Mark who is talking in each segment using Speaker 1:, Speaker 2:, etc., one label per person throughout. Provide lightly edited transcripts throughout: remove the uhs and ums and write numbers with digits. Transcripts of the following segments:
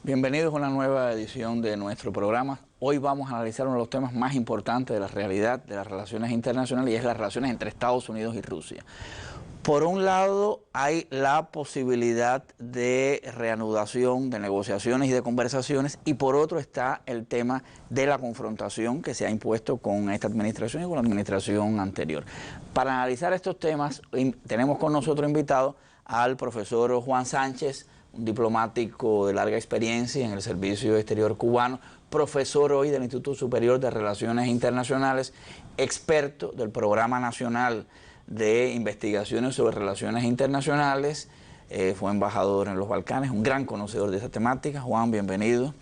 Speaker 1: Bienvenidos a una nueva edición de nuestro programa. Hoy vamos a analizar uno de los temas más importantes de la realidad de las relaciones internacionales y es las relaciones entre Estados Unidos y Rusia. Por un lado, hay la posibilidad de reanudación de negociaciones y de conversaciones, y por otro está el tema de la confrontación que se ha impuesto con esta administración y con la administración anterior. Para analizar estos temas, tenemos con nosotros invitado al profesor Juan Sánchez, un diplomático de larga experiencia en el Servicio Exterior cubano, profesor hoy del Instituto Superior de Relaciones Internacionales, experto del Programa Nacional de Investigaciones sobre Relaciones Internacionales, fue embajador en los Balcanes, un gran conocedor de esa temática. Juan, bienvenido.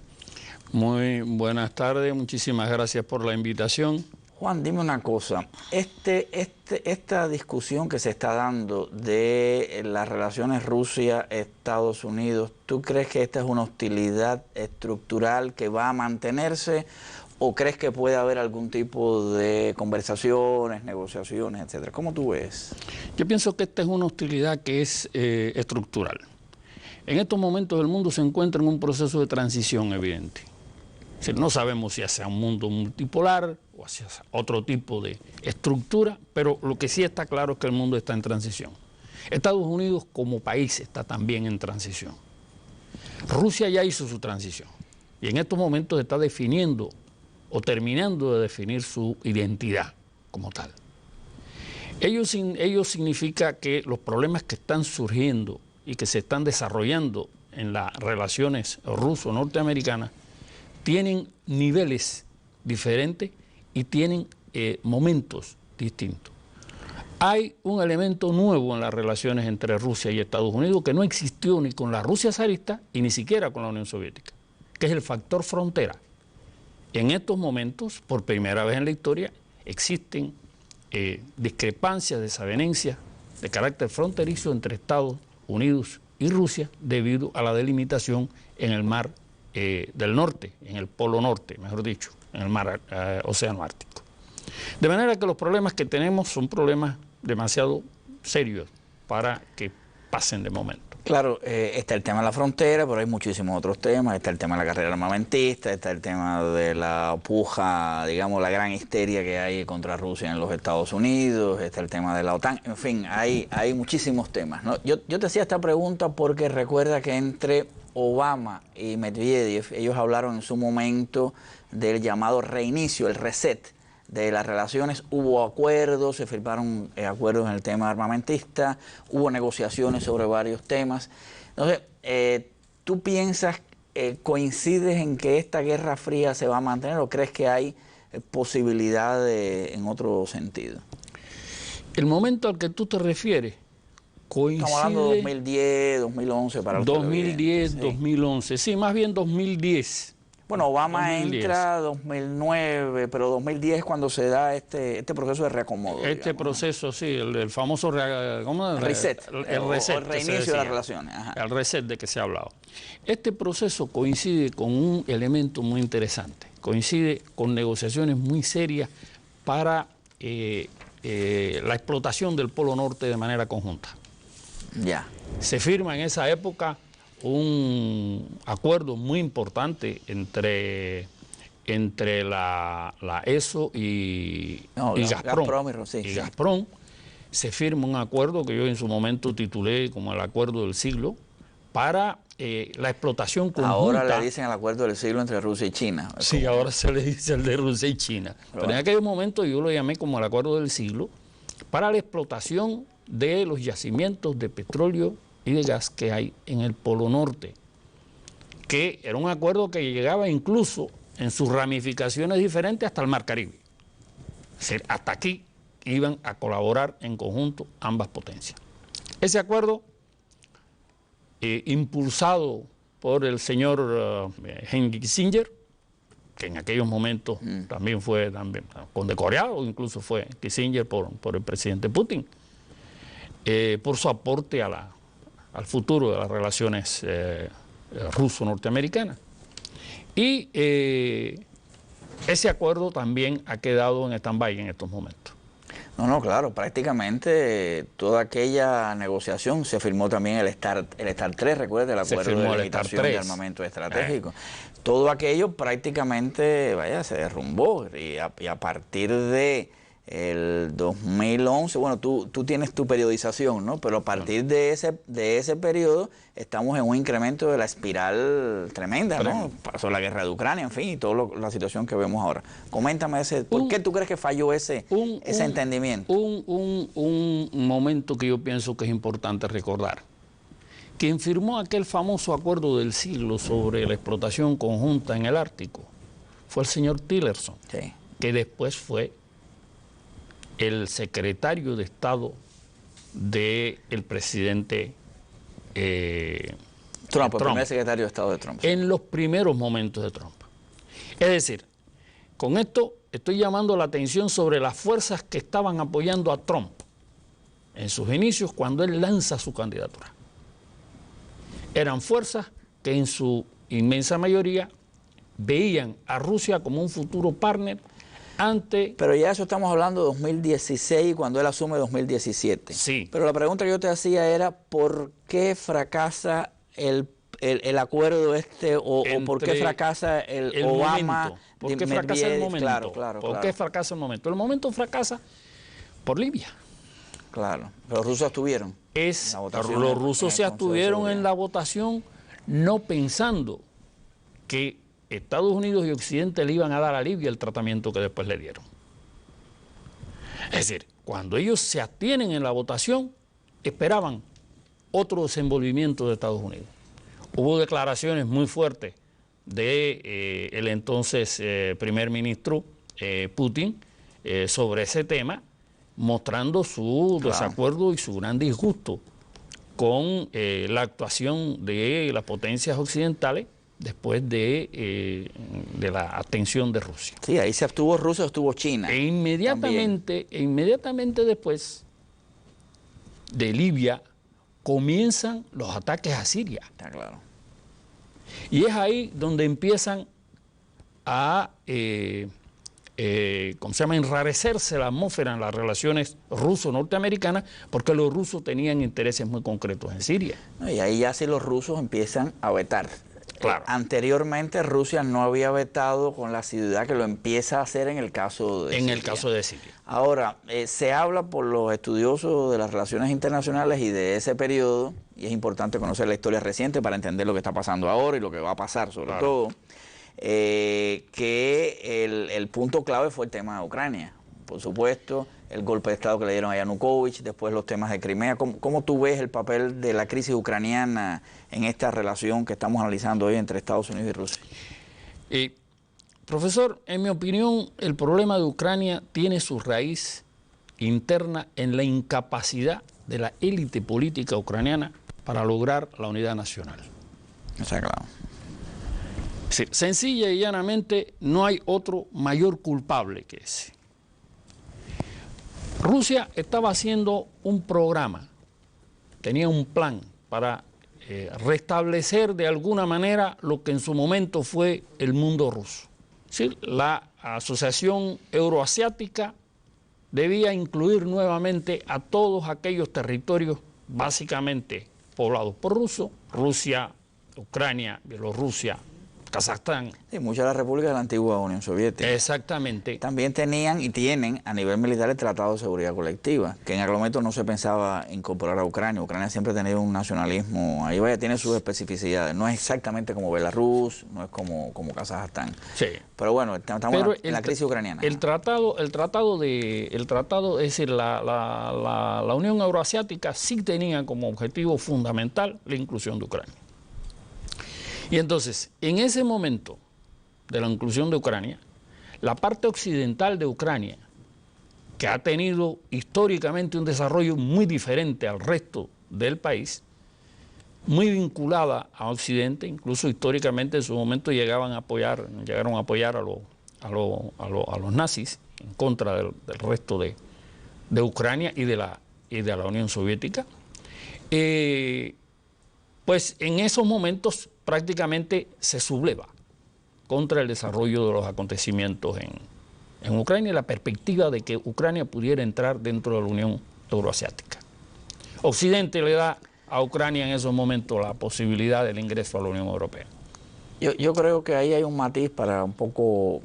Speaker 2: Muy buenas tardes, muchísimas gracias por la invitación.
Speaker 1: Juan, dime una cosa, esta discusión que se está dando de las relaciones Rusia-Estados Unidos, ¿tú crees que esta es una hostilidad estructural que va a mantenerse o crees que puede haber algún tipo de conversaciones, negociaciones, etcétera? ¿Cómo tú ves?
Speaker 2: Yo pienso que esta es una hostilidad que es estructural. En estos momentos el mundo se encuentra en un proceso de transición evidente. Es decir, no sabemos si hacia un mundo multipolar o hacia otro tipo de estructura, pero lo que sí está claro es que el mundo está en transición. Estados Unidos como país está también en transición. Rusia ya hizo su transición y en estos momentos está definiendo o terminando de definir su identidad como tal. Ello significa que los problemas que están surgiendo y que se están desarrollando en las relaciones ruso-norteamericanas tienen niveles diferentes y tienen momentos distintos. Hay un elemento nuevo en las relaciones entre Rusia y Estados Unidos que no existió ni con la Rusia zarista y ni siquiera con la Unión Soviética, que es el factor frontera. En estos momentos, por primera vez en la historia, existen discrepancias, desavenencias de carácter fronterizo entre Estados Unidos y Rusia debido a la delimitación en el mar del norte, en el polo norte, mejor dicho, en el mar Océano Ártico. De manera que los problemas que tenemos son problemas demasiado serios para que pasen de momento.
Speaker 1: Claro, está el tema de la frontera, pero hay muchísimos otros temas. Está el tema de la carrera armamentista, está el tema de la puja, digamos, la gran histeria que hay contra Rusia en los Estados Unidos, está el tema de la OTAN, en fin, hay muchísimos temas, ¿no? Yo te hacía esta pregunta porque recuerda que entre Obama y Medvedev, ellos hablaron en su momento del llamado reinicio, el reset de las relaciones. Hubo acuerdos, se firmaron acuerdos en el tema armamentista, hubo negociaciones sobre varios temas. Entonces, ¿tú piensas, coincides en que esta Guerra Fría se va a mantener o crees que hay posibilidad en otro sentido?
Speaker 2: El momento al que tú te refieres coincide...
Speaker 1: Estamos hablando de 2010, 2011 para el
Speaker 2: 2010,
Speaker 1: sí.
Speaker 2: 2011, sí, más bien 2010.
Speaker 1: Bueno, Obama
Speaker 2: 2010.
Speaker 1: entra 2009, pero 2010 es cuando se da este proceso de reacomodo.
Speaker 2: Este proceso, sí, el famoso
Speaker 1: reset,
Speaker 2: el reset,
Speaker 1: el reinicio de las relaciones. Ajá.
Speaker 2: El reset de que se ha hablado. Este proceso coincide con un elemento muy interesante, coincide con negociaciones muy serias para la explotación del Polo Norte de manera conjunta.
Speaker 1: Ya.
Speaker 2: Se firma en esa época un acuerdo muy importante entre la ESO y Gazprom. Gazprom. Se firma un acuerdo que yo en su momento titulé como el acuerdo del siglo para la explotación conjunta.
Speaker 1: Ahora le dicen el acuerdo del siglo entre Rusia y China.
Speaker 2: Sí, ahora se le dice el de Rusia y China. Pero en aquel momento yo lo llamé como el acuerdo del siglo para la explotación de los yacimientos de petróleo y de gas que hay en el Polo Norte, que era un acuerdo que llegaba incluso en sus ramificaciones diferentes hasta el Mar Caribe. Es decir, hasta aquí iban a colaborar en conjunto ambas potencias. Ese acuerdo, impulsado por el señor Henry Kissinger, que en aquellos momentos también fue condecorado, incluso fue Kissinger por el presidente Putin, por su aporte al futuro de las relaciones ruso-norteamericanas. Y ese acuerdo también ha quedado en stand-by en estos momentos.
Speaker 1: No, claro, prácticamente toda aquella negociación se firmó también el START 3, recuerda, el acuerdo de limitación de armamento estratégico. Todo aquello prácticamente, vaya, se derrumbó y a partir de el 2011, bueno, tú tienes tu periodización, ¿no? Pero a partir de ese periodo estamos en un incremento de la espiral tremenda, ¿no? Pasó la guerra de Ucrania, en fin, y toda la situación que vemos ahora. Coméntame ¿por qué tú crees que falló ese entendimiento?
Speaker 2: Un momento que yo pienso que es importante recordar. Quien firmó aquel famoso acuerdo del siglo sobre la explotación conjunta en el Ártico fue el señor Tillerson,
Speaker 1: sí,
Speaker 2: que después fue el secretario de Estado del presidente
Speaker 1: Trump, el primer secretario de Estado de Trump.
Speaker 2: En los primeros momentos de Trump. Es decir, con esto estoy llamando la atención sobre las fuerzas que estaban apoyando a Trump en sus inicios cuando él lanza su candidatura. Eran fuerzas que en su inmensa mayoría veían a Rusia como un futuro partner.
Speaker 1: Pero ya eso estamos hablando de 2016, cuando él asume 2017.
Speaker 2: Sí.
Speaker 1: Pero la pregunta que yo te hacía era, ¿por qué fracasa el acuerdo o por qué fracasa el Obama?
Speaker 2: ¿Por qué fracasa el momento?
Speaker 1: Claro.
Speaker 2: ¿Por qué fracasa el momento? El momento fracasa por Libia.
Speaker 1: Claro, pero los rusos estuvieron.
Speaker 2: Los rusos se abstuvieron en la votación no pensando que Estados Unidos y Occidente le iban a dar a Libia el tratamiento que después le dieron. Es decir, cuando ellos se abstienen en la votación, esperaban otro desenvolvimiento de Estados Unidos. Hubo declaraciones muy fuertes de el entonces primer ministro Putin sobre ese tema, mostrando su desacuerdo y su gran disgusto con la actuación de las potencias occidentales después de la atención de Rusia.
Speaker 1: Sí, ahí se abstuvo Rusia, estuvo China.
Speaker 2: E inmediatamente después de Libia comienzan los ataques a Siria.
Speaker 1: Está claro.
Speaker 2: Y es ahí donde empiezan a enrarecerse la atmósfera en las relaciones ruso-norteamericanas, porque los rusos tenían intereses muy concretos en Siria.
Speaker 1: Y ahí ya sí los rusos empiezan a vetar.
Speaker 2: Claro.
Speaker 1: Anteriormente Rusia no había vetado con la asiduidad que lo empieza a hacer en el caso de Siria.
Speaker 2: En el caso de Siria.
Speaker 1: Ahora, se habla por los estudiosos de las relaciones internacionales y de ese periodo, y es importante conocer la historia reciente para entender lo que está pasando ahora y lo que va a pasar sobre todo, que el punto clave fue el tema de Ucrania. Por supuesto, el golpe de Estado que le dieron a Yanukovych, después los temas de Crimea. ¿Cómo tú ves el papel de la crisis ucraniana en esta relación que estamos analizando hoy entre Estados Unidos y Rusia?
Speaker 2: Profesor, en mi opinión, el problema de Ucrania tiene su raíz interna en la incapacidad de la élite política ucraniana para lograr la unidad nacional.
Speaker 1: Está claro.
Speaker 2: Sí, sencilla y llanamente, no hay otro mayor culpable que ese. Rusia estaba haciendo un programa, tenía un plan para restablecer de alguna manera lo que en su momento fue el mundo ruso. ¿Sí? La Asociación Euroasiática debía incluir nuevamente a todos aquellos territorios básicamente poblados por rusos, Rusia, Ucrania, Bielorrusia, Kazajstán.
Speaker 1: Sí, muchas de las repúblicas de la antigua Unión Soviética.
Speaker 2: Exactamente.
Speaker 1: También tenían y tienen a nivel militar el Tratado de Seguridad Colectiva, que en aquel momento no se pensaba incorporar a Ucrania. Ucrania siempre ha tenido un nacionalismo, ahí vaya, tiene sus especificidades. No es exactamente como Belarus, no es como Kazajstán.
Speaker 2: Sí.
Speaker 1: Pero bueno, estamos en la crisis ucraniana.
Speaker 2: El tratado, es decir, la Unión Euroasiática sí tenía como objetivo fundamental la inclusión de Ucrania. Y entonces, en ese momento de la inclusión de Ucrania, la parte occidental de Ucrania, que ha tenido históricamente un desarrollo muy diferente al resto del país, muy vinculada a Occidente, incluso históricamente en su momento llegaron a apoyar a los nazis en contra del resto de Ucrania y de la Unión Soviética, pues en esos momentos prácticamente se subleva contra el desarrollo de los acontecimientos en Ucrania y la perspectiva de que Ucrania pudiera entrar dentro de la Unión Euroasiática. Occidente le da a Ucrania en esos momentos la posibilidad del ingreso a la Unión Europea.
Speaker 1: Yo creo que ahí hay un matiz para un poco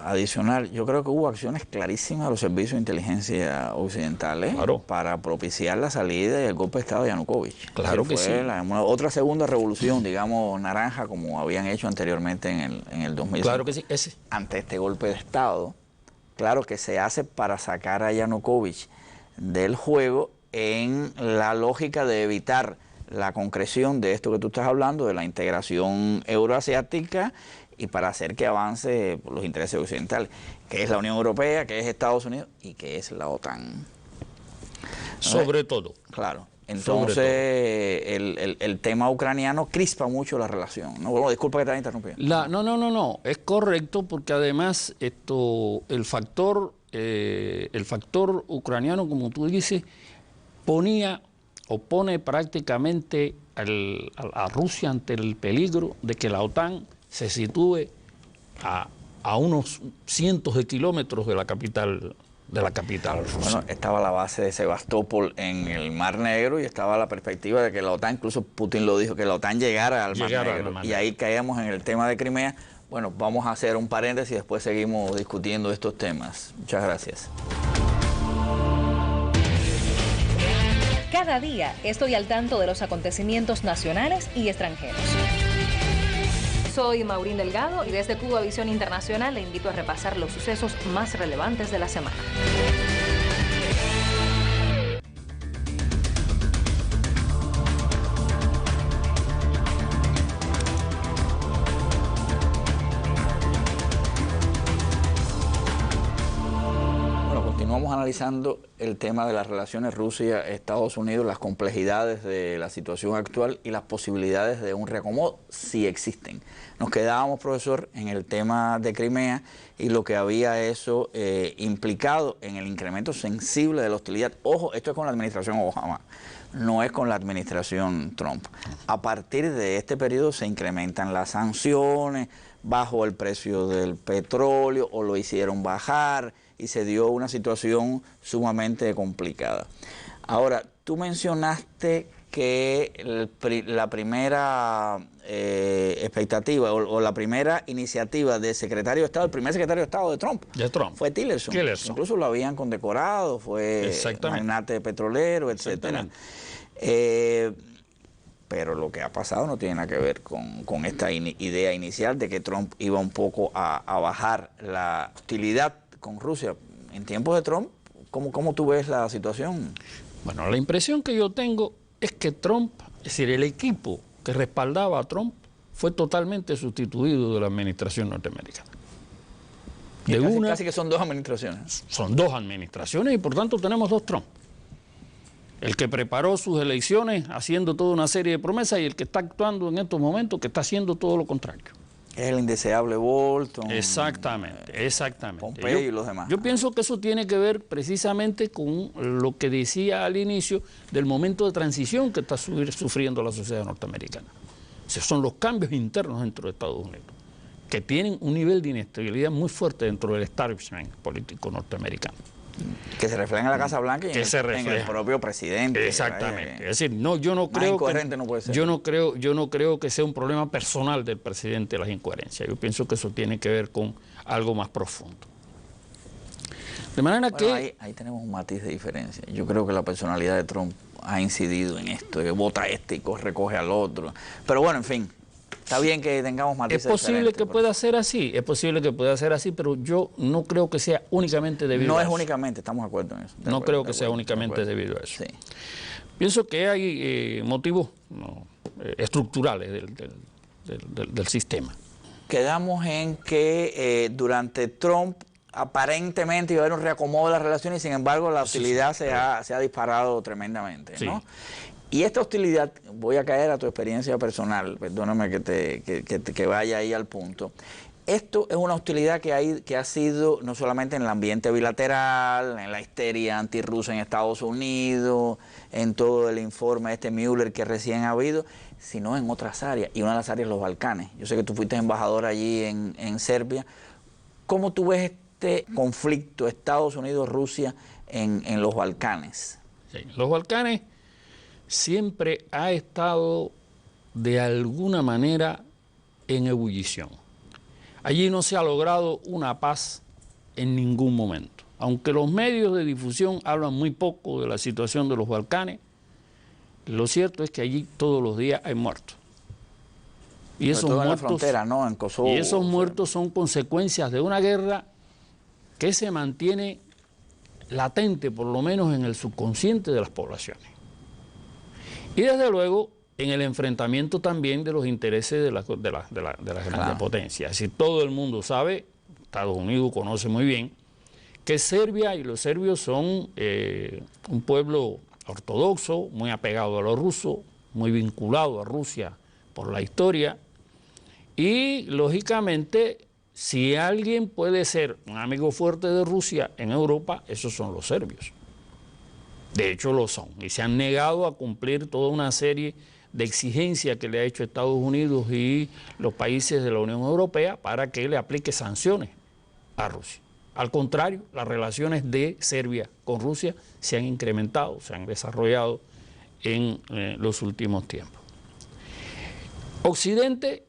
Speaker 1: adicional. Yo creo que hubo acciones clarísimas de los servicios de inteligencia occidentales,
Speaker 2: claro,
Speaker 1: para propiciar la salida y el golpe de Estado de Yanukovych.
Speaker 2: Claro que sí.
Speaker 1: Otra segunda revolución, digamos, naranja, como habían hecho anteriormente en el 2005.
Speaker 2: Claro que sí, ese.
Speaker 1: Ante este golpe de Estado, claro que se hace para sacar a Yanukovych del juego en la lógica de evitar la concreción de esto que tú estás hablando, de la integración euroasiática, y para hacer que avance los intereses occidentales, que es la Unión Europea, que es Estados Unidos y que es la OTAN.
Speaker 2: Sobre todo.
Speaker 1: Claro. Entonces, el tema ucraniano crispa mucho la relación. No, bueno, disculpa que te haya interrumpido.
Speaker 2: No. Es correcto, porque además el factor ucraniano, como tú dices, pone prácticamente a Rusia ante el peligro de que la OTAN se sitúe a unos cientos de kilómetros de la capital rusa.
Speaker 1: Bueno, estaba la base de Sebastopol en el Mar Negro y estaba la perspectiva de que la OTAN, incluso Putin lo dijo, que la OTAN llegara al Mar Negro. Y ahí caíamos en el tema de Crimea. Bueno, vamos a hacer un paréntesis y después seguimos discutiendo estos temas. Muchas gracias.
Speaker 3: Cada día estoy al tanto de los acontecimientos nacionales y extranjeros. Soy Maurín Delgado y desde Cuba Visión Internacional le invito a repasar los sucesos más relevantes de la semana.
Speaker 1: Continuamos analizando el tema de las relaciones Rusia-Estados Unidos, las complejidades de la situación actual y las posibilidades de un reacomodo, si existen. Nos quedábamos, profesor, en el tema de Crimea y lo que había eso implicado en el incremento sensible de la hostilidad. Ojo, esto es con la administración Obama, no es con la administración Trump. A partir de este periodo se incrementan las sanciones, bajó el precio del petróleo o lo hicieron bajar, y se dio una situación sumamente complicada. Ahora, tú mencionaste que la primera expectativa o la primera iniciativa del secretario de Estado, el primer secretario de Estado de Trump, fue Tillerson. Incluso lo habían condecorado, fue magnate petrolero, etcétera. Pero lo que ha pasado no tiene nada que ver con esta idea inicial de que Trump iba un poco a bajar la hostilidad con Rusia. En tiempos de Trump, ¿cómo tú ves la situación?
Speaker 2: Bueno, la impresión que yo tengo es que Trump, es decir, el equipo que respaldaba a Trump fue totalmente sustituido de la administración norteamericana.
Speaker 1: Casi que son dos administraciones.
Speaker 2: Son dos administraciones y por tanto tenemos dos Trump. El que preparó sus elecciones haciendo toda una serie de promesas y el que está actuando en estos momentos que está haciendo todo lo contrario.
Speaker 1: Es el indeseable Bolton.
Speaker 2: Exactamente.
Speaker 1: Pompeo y los demás.
Speaker 2: Yo pienso que eso tiene que ver precisamente con lo que decía al inicio del momento de transición que está sufriendo la sociedad norteamericana. Esos son los cambios internos dentro de Estados Unidos, que tienen un nivel de inestabilidad muy fuerte dentro del establishment político norteamericano.
Speaker 1: Que se refleja en la Casa Blanca y en el propio presidente.
Speaker 2: Exactamente. Es decir, yo no creo yo no creo que sea un problema personal del presidente las incoherencias. Yo pienso que eso tiene que ver con algo más profundo. De manera que
Speaker 1: ahí tenemos un matiz de diferencia. Yo creo que la personalidad de Trump ha incidido en esto, que vota este y recoge al otro. Pero bueno, en fin. Está bien que tengamos matices.
Speaker 2: Es posible que pueda ser así, pero yo no creo que sea únicamente debido a eso.
Speaker 1: No es únicamente, estamos de acuerdo en eso.
Speaker 2: No creo que sea únicamente debido a eso. Sí. Pienso que hay motivos estructurales del sistema.
Speaker 1: Quedamos en que durante Trump aparentemente iba a haber un reacomodo de las relaciones y sin embargo la hostilidad se ha disparado tremendamente, ¿no? Sí. Y esta hostilidad, voy a caer a tu experiencia personal, perdóname que vaya ahí al punto. Esto es una hostilidad que ha sido no solamente en el ambiente bilateral, en la histeria antirrusa en Estados Unidos, en todo el informe de Mueller que recién ha habido, sino en otras áreas, y una de las áreas los Balcanes. Yo sé que tú fuiste embajador allí en Serbia. ¿Cómo tú ves este conflicto Estados Unidos-Rusia en los Balcanes?
Speaker 2: Sí, los Balcanes siempre ha estado de alguna manera en ebullición. Allí no se ha logrado una paz en ningún momento. Aunque los medios de difusión hablan muy poco de la situación de los Balcanes, lo cierto es que allí todos los días hay muertos. Y esos muertos,
Speaker 1: en la frontera, ¿no? En Kosovo.
Speaker 2: Y esos muertos son consecuencias de una guerra que se mantiene latente, por lo menos en el subconsciente de las poblaciones. Y desde luego en el enfrentamiento también de los intereses de las grandes potencias. Es decir, todo el mundo sabe, Estados Unidos conoce muy bien, que Serbia y los serbios son un pueblo ortodoxo, muy apegado a lo ruso, muy vinculado a Rusia por la historia, y lógicamente si alguien puede ser un amigo fuerte de Rusia en Europa, esos son los serbios. De hecho lo son, y se han negado a cumplir toda una serie de exigencias que le ha hecho Estados Unidos y los países de la Unión Europea para que le aplique sanciones a Rusia. Al contrario, las relaciones de Serbia con Rusia se han incrementado, se han desarrollado en los últimos tiempos. Occidente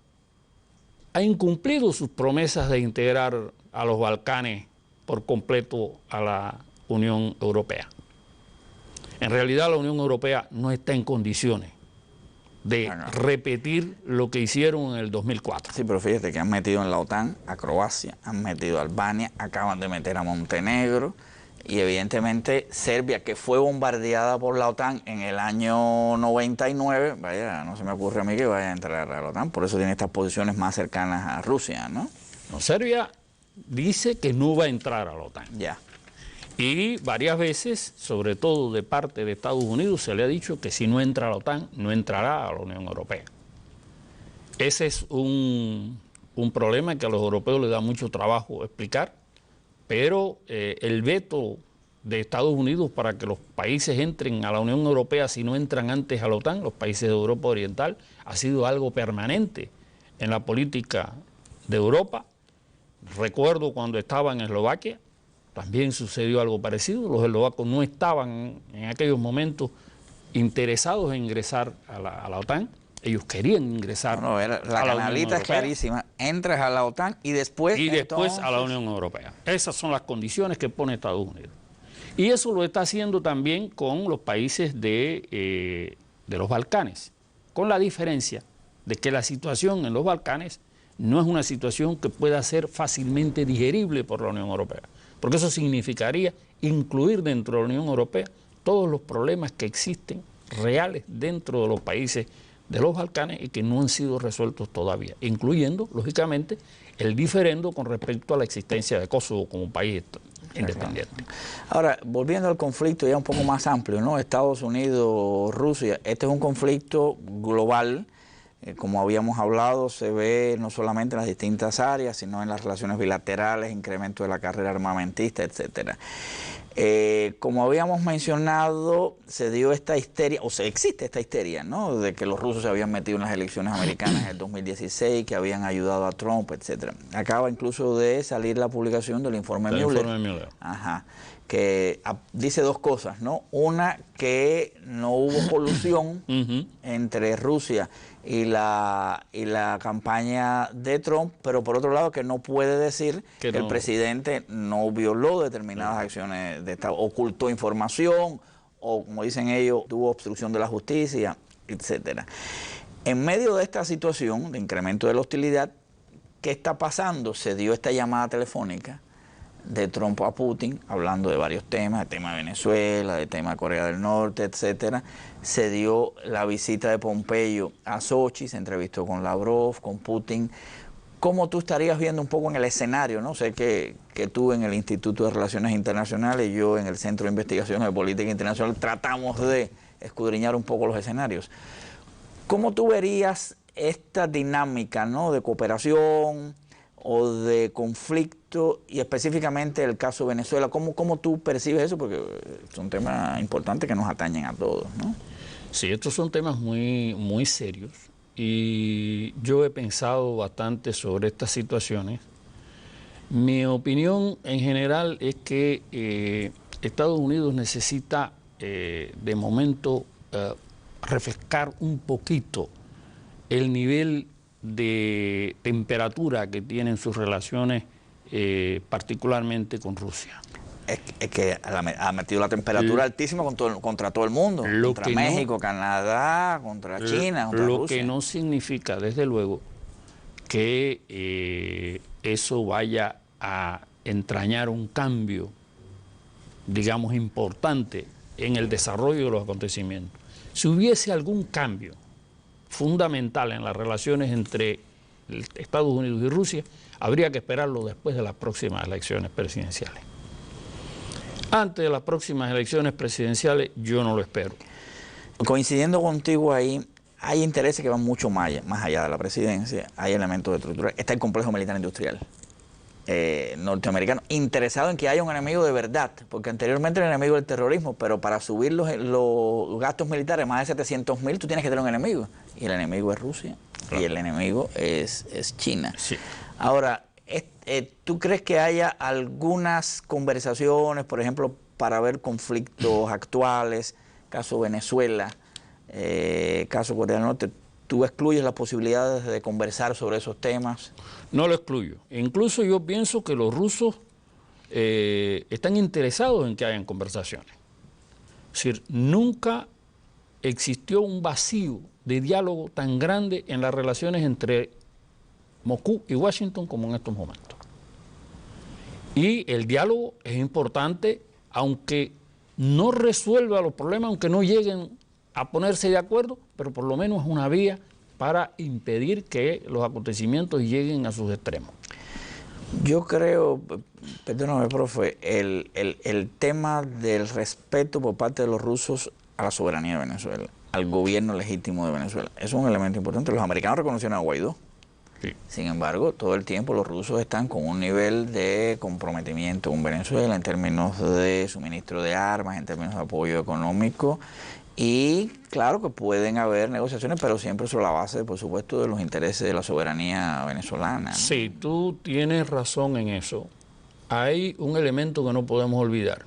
Speaker 2: ha incumplido sus promesas de integrar a los Balcanes por completo a la Unión Europea. En realidad la Unión Europea no está en condiciones de repetir lo que hicieron en el 2004.
Speaker 1: Sí, pero fíjate que han metido en la OTAN a Croacia, han metido a Albania, acaban de meter a Montenegro y evidentemente Serbia, que fue bombardeada por la OTAN en el año 99, vaya, no se me ocurre a mí que vaya a entrar a la OTAN, por eso tiene estas posiciones más cercanas a Rusia, ¿no?
Speaker 2: No, Serbia dice que no va a entrar a la OTAN.
Speaker 1: Ya.
Speaker 2: Y varias veces, sobre todo de parte de Estados Unidos, se le ha dicho que si no entra a la OTAN, no entrará a la Unión Europea. Ese es un problema que a los europeos les da mucho trabajo explicar, pero el veto de Estados Unidos para que los países entren a la Unión Europea si no entran antes a la OTAN, los países de Europa Oriental, ha sido algo permanente en la política de Europa. Recuerdo cuando estaba en Eslovaquia, también sucedió algo parecido. Los eslovacos no estaban en aquellos momentos interesados en ingresar a la OTAN. Ellos querían ingresar
Speaker 1: la
Speaker 2: a la
Speaker 1: canalita es clarísima. Entras a la OTAN y después...
Speaker 2: Y después a la Unión Europea. Esas son las condiciones que pone Estados Unidos. Y eso lo está haciendo también con los países de los Balcanes, con la diferencia de que la situación en los Balcanes no es una situación que pueda ser fácilmente digerible por la Unión Europea. Porque eso significaría incluir dentro de la Unión Europea todos los problemas que existen reales dentro de los países de los Balcanes y que no han sido resueltos todavía, incluyendo, lógicamente, el diferendo con respecto a la existencia de Kosovo como país independiente.
Speaker 1: Ahora, volviendo al conflicto ya un poco más amplio, ¿no? Estados Unidos, Rusia, este es un conflicto global. Como habíamos hablado, se ve no solamente en las distintas áreas, sino en las relaciones bilaterales, incremento de la carrera armamentista, etcétera. Como habíamos mencionado, se dio esta histeria, o sea, existe esta histeria, ¿no? De que los rusos se habían metido en las elecciones americanas en el 2016, que habían ayudado a Trump, etcétera. Acaba incluso de salir la publicación del informe Mueller. Ajá. Que dice dos cosas, ¿no? Una, que no hubo colusión entre Rusia y la campaña de Trump, pero por otro lado que no puede decir que el presidente no violó determinadas acciones de Estado, ocultó información o, como dicen ellos, tuvo obstrucción de la justicia, etcétera. En medio de esta situación de incremento de la hostilidad, ¿qué está pasando? Se dio esta llamada telefónica de Trump a Putin, hablando de varios temas, el tema de Venezuela, el tema de Corea del Norte, etcétera. Se dio la visita de Pompeo a Sochi, se entrevistó con Lavrov, con Putin. ¿Cómo tú estarías viendo un poco en el escenario, no? Sé que tú en el Instituto de Relaciones Internacionales y yo en el Centro de Investigaciones de Política Internacional tratamos de escudriñar un poco los escenarios. ¿Cómo tú verías esta dinámica, ¿no? De cooperación o de conflicto, y específicamente el caso de Venezuela? ¿Cómo tú percibes eso? Porque es un tema importante que nos atañen a todos, ¿no?
Speaker 2: Sí, estos son temas muy, muy serios y yo he pensado bastante sobre estas situaciones Mi opinión en general es que Estados Unidos necesita de momento refrescar un poquito el nivel de temperatura que tienen sus relaciones, particularmente con Rusia.
Speaker 1: Es que ha metido la temperatura altísima contra todo el mundo, contra México, Canadá, contra China, contra Rusia.
Speaker 2: Lo que no significa, desde luego, que eso vaya a entrañar un cambio, digamos, importante en el desarrollo de los acontecimientos. Si hubiese algún cambio fundamental en las relaciones entre Estados Unidos y Rusia, habría que esperarlo después de las próximas elecciones presidenciales. Antes de las próximas elecciones presidenciales, yo no lo espero.
Speaker 1: Coincidiendo contigo ahí, hay intereses que van mucho más allá de la presidencia, hay elementos de estructura. Está el complejo militar industrial norteamericano, interesado en que haya un enemigo de verdad, porque anteriormente el enemigo era el terrorismo, pero para subir los gastos militares más de 700.000, tú tienes que tener un enemigo, y el enemigo es Rusia, claro, y el enemigo es China.
Speaker 2: Sí.
Speaker 1: Ahora, ¿tú crees que haya algunas conversaciones, por ejemplo, para ver conflictos actuales, caso Venezuela, caso Corea del Norte? ¿Tú excluyes las posibilidades de conversar sobre esos temas?
Speaker 2: No lo excluyo. Incluso yo pienso que los rusos están interesados en que hayan conversaciones. Es decir, nunca existió un vacío de diálogo tan grande en las relaciones entre Moscú y Washington como en estos momentos. Y el diálogo es importante, aunque no resuelva los problemas, aunque no lleguen a ponerse de acuerdo, pero por lo menos es una vía para impedir que los acontecimientos lleguen a sus extremos.
Speaker 1: Yo creo, perdóname, profe, el tema del respeto por parte de los rusos a la soberanía de Venezuela, al gobierno legítimo de Venezuela, es un elemento importante. Los americanos reconocieron a Guaidó. Sí. Sin embargo, todo el tiempo los rusos están con un nivel de comprometimiento con Venezuela en términos de suministro de armas, en términos de apoyo económico. Y claro que pueden haber negociaciones, pero siempre sobre la base, por supuesto, de los intereses de la soberanía venezolana, ¿no?
Speaker 2: Sí, tú tienes razón en eso. Hay un elemento que no podemos olvidar.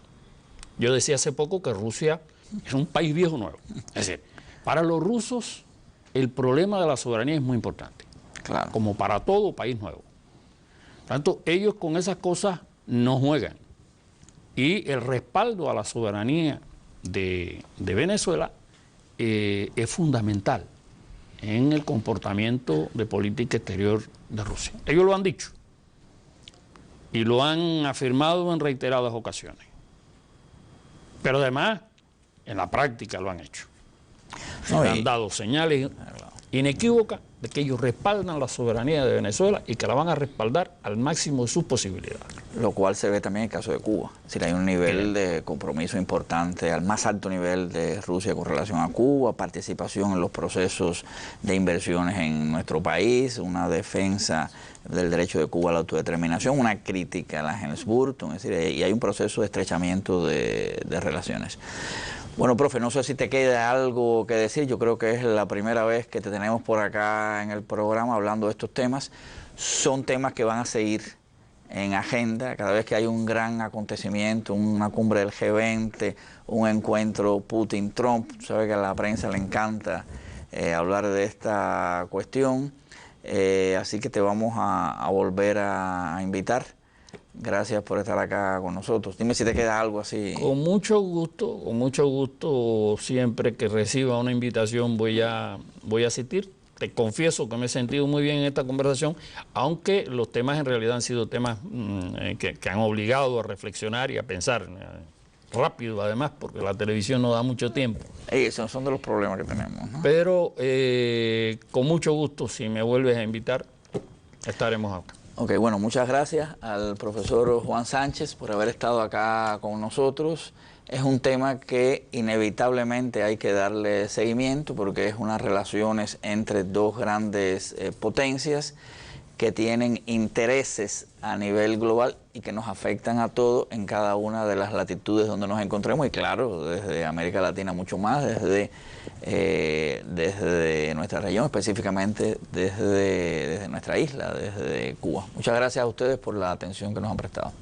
Speaker 2: Yo decía hace poco que Rusia es un país viejo nuevo. Es decir, para los rusos el problema de la soberanía es muy importante.
Speaker 1: Claro.
Speaker 2: Como para todo país nuevo. Por tanto, ellos con esas cosas no juegan. Y el respaldo a la soberanía de Venezuela es fundamental en el comportamiento de política exterior de Rusia. Ellos lo han dicho y lo han afirmado en reiteradas ocasiones. Pero además, en la práctica lo han hecho. Han dado señales inequívocas de que ellos respaldan la soberanía de Venezuela y que la van a respaldar al máximo de sus posibilidades.
Speaker 1: Lo cual se ve también en el caso de Cuba. Es decir, hay un nivel de compromiso importante, al más alto nivel de Rusia con relación a Cuba, participación en los procesos de inversiones en nuestro país, una defensa del derecho de Cuba a la autodeterminación, una crítica a la Helms-Burton, es decir, y hay un proceso de estrechamiento de relaciones. Bueno, profe, no sé si te queda algo que decir. Yo creo que es la primera vez que te tenemos por acá en el programa hablando de estos temas. Son temas que van a seguir en agenda cada vez que hay un gran acontecimiento, una cumbre del G20, un encuentro Putin-Trump. Sabe que a la prensa le encanta hablar de esta cuestión. Así que te vamos a volver a invitar. Gracias por estar acá con nosotros. Dime si te queda algo así.
Speaker 2: Con mucho gusto, siempre que reciba una invitación voy a asistir. Te confieso que me he sentido muy bien en esta conversación, aunque los temas en realidad han sido temas que han obligado a reflexionar y a pensar rápido, además, porque la televisión no da mucho tiempo.
Speaker 1: Esos son de los problemas que tenemos, ¿no?
Speaker 2: Pero con mucho gusto, si me vuelves a invitar, estaremos acá.
Speaker 1: Ok, bueno, muchas gracias al profesor Juan Sánchez por haber estado acá con nosotros. Es un tema que inevitablemente hay que darle seguimiento porque es unas relaciones entre dos grandes potencias que tienen intereses a nivel global y que nos afectan a todos en cada una de las latitudes donde nos encontremos, y claro, desde América Latina mucho más, desde nuestra región, específicamente desde nuestra isla, desde Cuba. Muchas gracias a ustedes por la atención que nos han prestado.